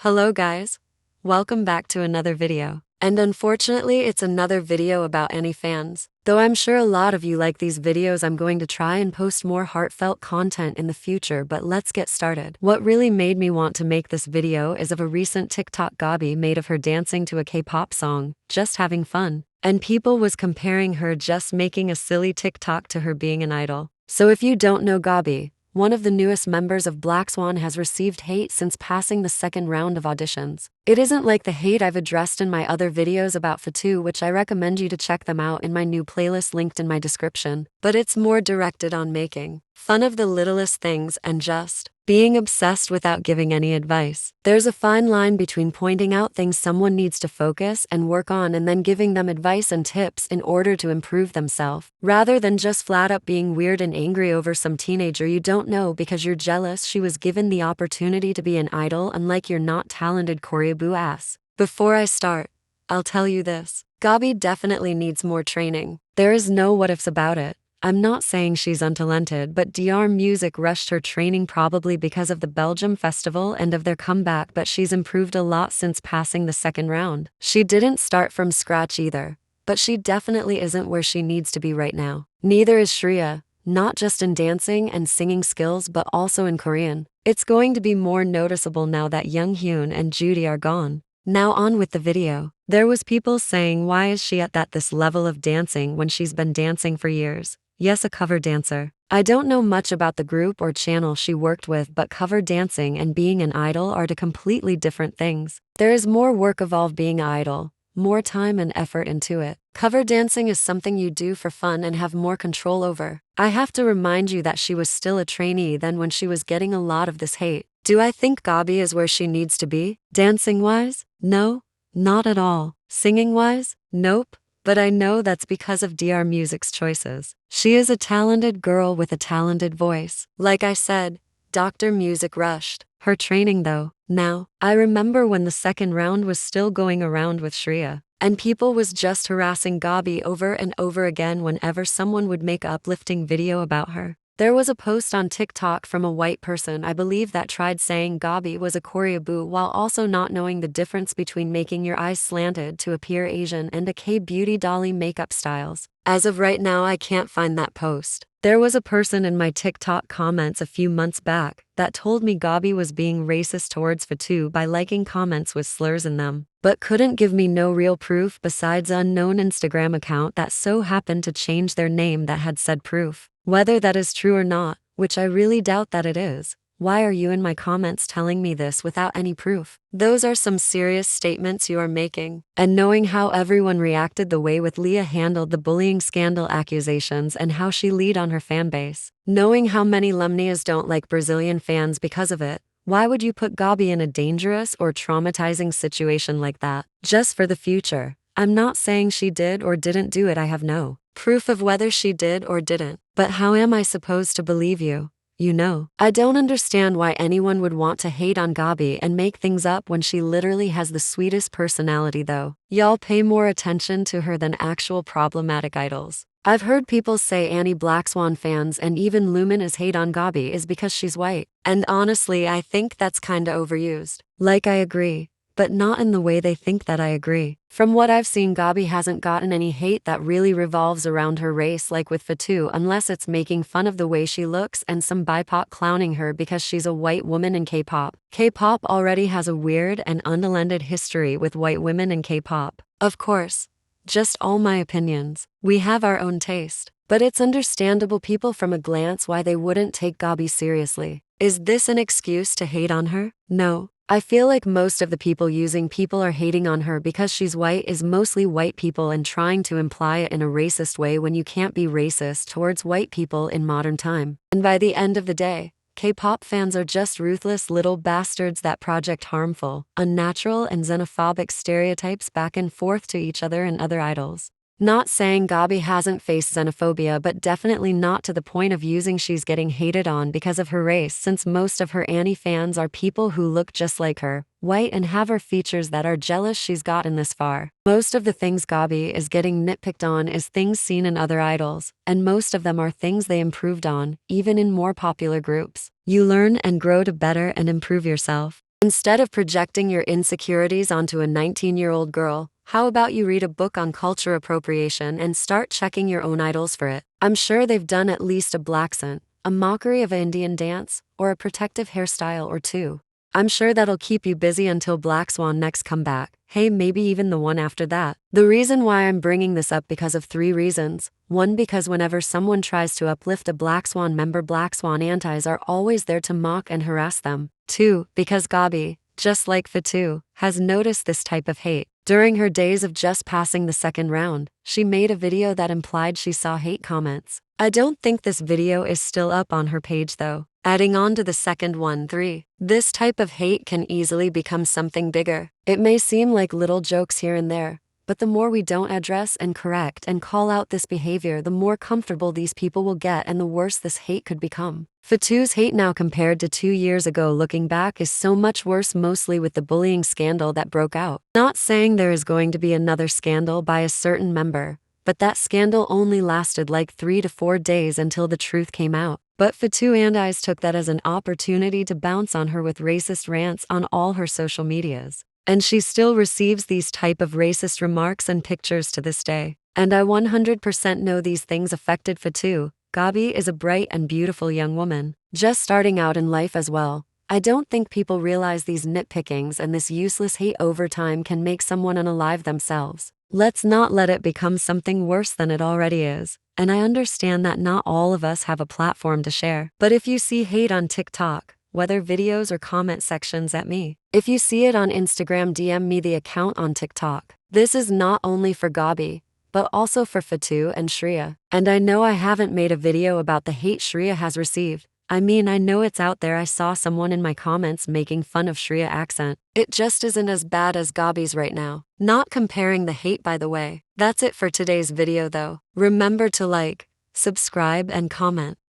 Hello guys, welcome back to another video. And unfortunately it's another video about any fans. Though I'm sure a lot of you like these videos, I'm going to try and post more heartfelt content in the future, but let's get started. What really made me want to make this video is of a recent TikTok GABI made of her dancing to a K-pop song, just having fun. And people was comparing her just making a silly TikTok to her being an idol. So if you don't know GABI, one of the newest members of BLACKSWAN has received hate since passing the second round of auditions. It isn't like the hate I've addressed in my other videos about Fatu, which I recommend you to check them out in my new playlist linked in my description, but it's more directed on making fun of the littlest things and just being obsessed without giving any advice. There's a fine line between pointing out things someone needs to focus and work on and then giving them advice and tips in order to improve themselves, rather than just flat up being weird and angry over some teenager you don't know because you're jealous she was given the opportunity to be an idol, unlike your not talented choreoboo ass. Before I start, I'll tell you this. GABI definitely needs more training. There is no what ifs about it. I'm not saying she's untalented, but DR Music rushed her training probably because of the Belgium festival and of their comeback, but she's improved a lot since passing the second round. She didn't start from scratch either, but she definitely isn't where she needs to be right now. Neither is Shreya, not just in dancing and singing skills but also in Korean. It's going to be more noticeable now that Younghoon and Judy are gone. Now on with the video. There was people saying, why is she at this level of dancing when she's been dancing for years? Yes, a cover dancer. I don't know much about the group or channel she worked with, but cover dancing and being an idol are two completely different things. There is more work involved being an idol, more time and effort into it. Cover dancing is something you do for fun and have more control over. I have to remind you that she was still a trainee then when she was getting a lot of this hate. Do I think GABI is where she needs to be? Dancing-wise? No, not at all. Singing-wise? Nope. But I know that's because of DR Music's choices. She is a talented girl with a talented voice. Like I said, Dr. Music rushed her training though. Now, I remember when the second round was still going around with Shreya, and people was just harassing GABI over and over again whenever someone would make an uplifting video about her. There was a post on TikTok from a white person, I believe, that tried saying GABI was a choreoboo while also not knowing the difference between making your eyes slanted to appear Asian and a K-beauty dolly makeup styles. As of right now, I can't find that post. There was a person in my TikTok comments a few months back that told me GABI was being racist towards Fatu by liking comments with slurs in them, but couldn't give me no real proof besides an unknown Instagram account that so happened to change their name that had said proof. Whether that is true or not, which I really doubt that it is, why are you in my comments telling me this without any proof? Those are some serious statements you are making. And knowing how everyone reacted the way with Leah handled the bullying scandal accusations and how she lead on her fan base, knowing how many Lumnias don't like Brazilian fans because of it, why would you put GABI in a dangerous or traumatizing situation like that? Just for the future. I'm not saying she did or didn't do it, I have no proof of whether she did or didn't. But how am I supposed to believe you? You know, I don't understand why anyone would want to hate on GABI and make things up when she literally has the sweetest personality though. Y'all pay more attention to her than actual problematic idols. I've heard people say anti-BLACKSWAN fans and even Luminous hate on GABI is because she's white. And honestly, I think that's kinda overused. Like, I agree, but not in the way they think that I agree. From what I've seen, GABI hasn't gotten any hate that really revolves around her race like with Fatu, unless it's making fun of the way she looks and some BIPOC clowning her because she's a white woman in K-pop. K-pop already has a weird and untalented history with white women in K-pop. Of course, just all my opinions. We have our own taste. But it's understandable people from a glance why they wouldn't take GABI seriously. Is this an excuse to hate on her? No. I feel like most of the people are hating on her because she's white is mostly white people and trying to imply it in a racist way when you can't be racist towards white people in modern time. And by the end of the day, K-pop fans are just ruthless little bastards that project harmful, unnatural and xenophobic stereotypes back and forth to each other and other idols. Not saying GABI hasn't faced xenophobia, but definitely not to the point of using she's getting hated on because of her race, since most of her Annie fans are people who look just like her, white, and have her features that are jealous she's gotten this far. Most of the things GABI is getting nitpicked on is things seen in other idols, and most of them are things they improved on, even in more popular groups. You learn and grow to better and improve yourself. Instead of projecting your insecurities onto a 19-year-old girl, how about you read a book on culture appropriation and start checking your own idols for it? I'm sure they've done at least a BLACKSWAN, a mockery of an Indian dance, or a protective hairstyle or two. I'm sure that'll keep you busy until BLACKSWAN next come back. Hey, maybe even the one after that. The reason why I'm bringing this up because of 3 reasons. 1, because whenever someone tries to uplift a BLACKSWAN member, BLACKSWAN antis are always there to mock and harass them. 2, because GABI, just like Fatu, has noticed this type of hate. During her days of just passing the second round, she made a video that implied she saw hate comments. I don't think this video is still up on her page though. Adding on to the second one, 3. This type of hate can easily become something bigger. It may seem like little jokes here and there, but the more we don't address and correct and call out this behavior, the more comfortable these people will get and the worse this hate could become. Fatu's hate now compared to 2 years ago looking back is so much worse, mostly with the bullying scandal that broke out. Not saying there is going to be another scandal by a certain member, but that scandal only lasted like 3 to 4 days until the truth came out. But Fatu antis took that as an opportunity to bounce on her with racist rants on all her social medias. And she still receives these type of racist remarks and pictures to this day. And I 100% know these things affected Fatu. GABI is a bright and beautiful young woman, just starting out in life as well. I don't think people realize these nitpickings and this useless hate over time can make someone unalive themselves. Let's not let it become something worse than it already is. And I understand that not all of us have a platform to share. But if you see hate on TikTok, whether videos or comment sections at me, if you see it on Instagram, DM me the account on TikTok. This is not only for GABI, but also for Fatu and Shreya. And I know I haven't made a video about the hate Shreya has received. I mean, I know it's out there. I saw someone in my comments making fun of Shreya accent. It just isn't as bad as GABI's right now. Not comparing the hate, by the way. That's it for today's video though. Remember to like, subscribe and comment.